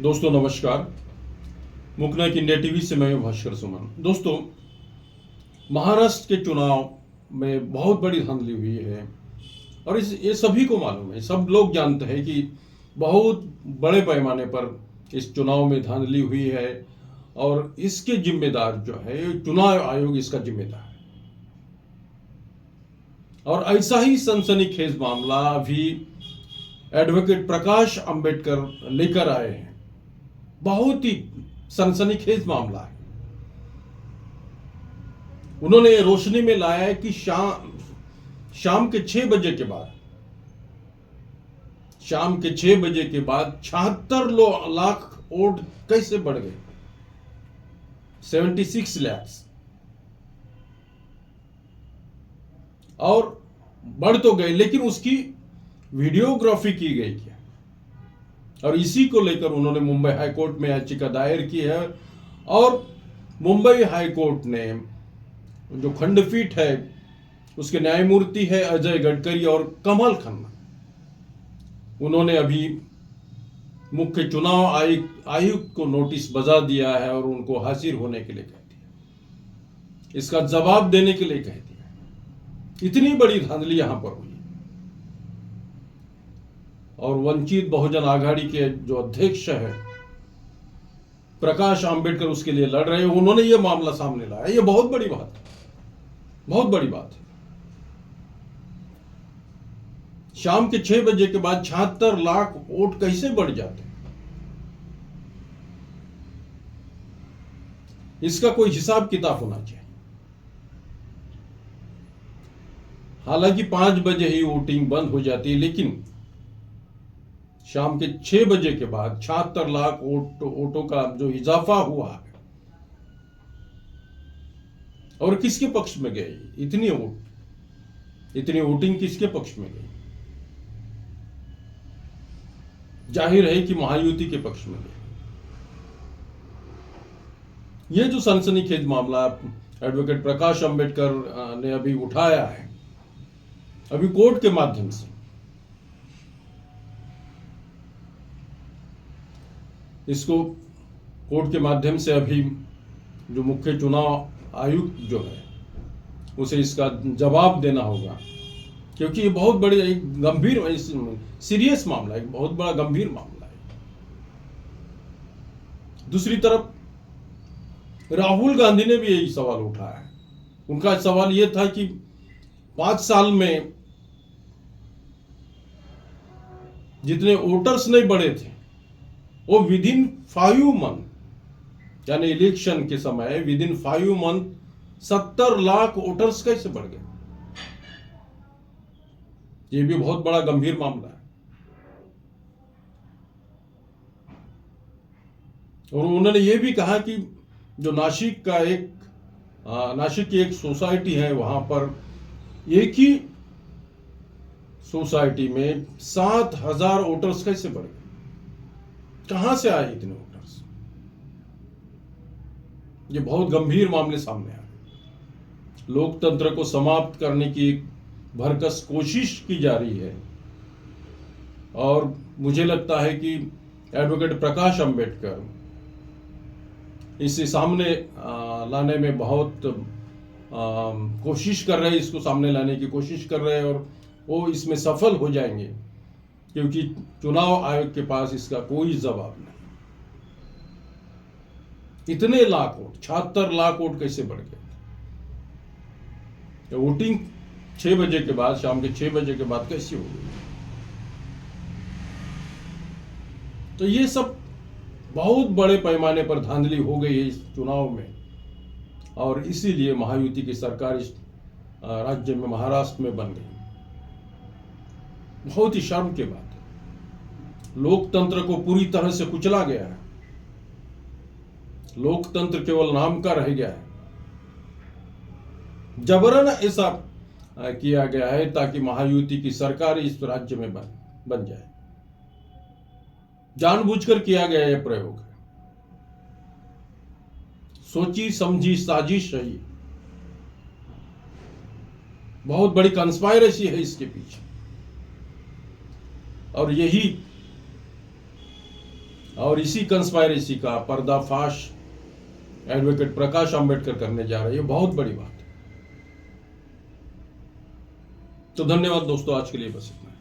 दोस्तों नमस्कार। Mooknayak India TV से मैं हूं भास्कर सुमन। दोस्तों, महाराष्ट्र के चुनाव में बहुत बड़ी धांधली हुई है और ये सभी को मालूम है, सब लोग जानते हैं कि बहुत बड़े पैमाने पर इस चुनाव में धांधली हुई है और इसके जिम्मेदार जो है चुनाव आयोग इसका जिम्मेदार है। और ऐसा ही सनसनीखेज मामला अभी एडवोकेट प्रकाश अंबेडकर लेकर आए हैं। बहुत ही सनसनीखेज मामला है। उन्होंने रोशनी में लाया है कि शाम के 6 बजे के बाद 76 लाख वोट कैसे बढ़ गए, 76 lakhs। और बढ़ तो गए, लेकिन उसकी वीडियोग्राफी की गई क्या, और इसी को लेकर उन्होंने मुंबई हाईकोर्ट में याचिका दायर की है। और मुंबई हाईकोर्ट ने जो खंडपीठ है उसके न्यायमूर्ति है अजय गडकरी और कमल खन्ना, उन्होंने अभी मुख्य चुनाव आयुक्त को नोटिस बजा दिया है और उनको हाजिर होने के लिए कह दिया, इसका जवाब देने के लिए कह दिया। इतनी बड़ी धांधली यहां पर हुई। और वंचित बहुजन आघाड़ी के जो अध्यक्ष है प्रकाश अंबेडकर उसके लिए लड़ रहे हैं, उन्होंने यह मामला सामने लाया। यह बहुत बड़ी बात है, बहुत बड़ी बात है। शाम के 6 बजे के बाद 76 लाख वोट कैसे बढ़ जाते हैं, इसका कोई हिसाब किताब होना चाहिए। हालांकि 5 बजे ही वोटिंग बंद हो जाती है, लेकिन शाम के 6 बजे के बाद 76 लाख वोटों का जो इजाफा हुआ है, और किसके पक्ष में गए इतनी वोटिंग किसके पक्ष में गई? जाहिर है कि महायुति के पक्ष में गई। यह जो सनसनीखेज मामला एडवोकेट प्रकाश अंबेडकर ने अभी उठाया है, अभी कोर्ट के माध्यम से, इसको कोर्ट के माध्यम से अभी जो मुख्य चुनाव आयुक्त जो है उसे इसका जवाब देना होगा, क्योंकि ये बहुत बड़ी एक गंभीर सीरियस मामला है, एक बहुत बड़ा गंभीर मामला है। दूसरी तरफ राहुल गांधी ने भी यही सवाल उठाया है। उनका सवाल यह था कि 5 साल में जितने वोटर्स नहीं बढ़े थे वो विदिन 5 मंथ, यानी इलेक्शन के समय विदिन 5 मंथ 70 लाख वोटर्स कैसे बढ़ गए। ये भी बहुत बड़ा गंभीर मामला है। और उन्होंने ये भी कहा कि जो नासिक की एक सोसाइटी है, वहां पर एक ही सोसाइटी में 7,000 वोटर्स कैसे बढ़ गए, कहां से आए इतने वोटर्स। ये बहुत गंभीर मामले सामने आए। लोकतंत्र को समाप्त करने की एक भरकस कोशिश की जा रही है, और मुझे लगता है कि एडवोकेट प्रकाश अंबेडकर इसे सामने लाने में बहुत कोशिश कर रहे हैं, इसको सामने लाने की कोशिश कर रहे हैं, और वो इसमें सफल हो जाएंगे, क्योंकि चुनाव आयोग के पास इसका कोई जवाब नहीं। इतने लाख वोट, 76 लाख वोट कैसे बढ़ गए? तो वोटिंग 6 बजे के बाद, शाम के 6 बजे के बाद कैसी हो गई? तो ये सब बहुत बड़े पैमाने पर धांधली हो गई है इस चुनाव में, और इसीलिए महायुति की सरकार इस राज्य में, महाराष्ट्र में बन गई। बहुत ही शर्म की बात है। लोकतंत्र को पूरी तरह से कुचला गया है। लोकतंत्र केवल नाम का रह गया है। जबरन ऐसा किया गया है ताकि महायुति की सरकार इस राज्य में बन जाए। जानबूझकर किया गया यह प्रयोग है। सोची समझी साजिश है। बहुत बड़ी कंस्पायरेसी है इसके पीछे, और यही और इसी कंस्पायरेसी का पर्दाफाश एडवोकेट प्रकाश आंबेडकर करने जा रहे हैं। ये बहुत बड़ी बात है। तो धन्यवाद दोस्तों, आज के लिए बस इतना।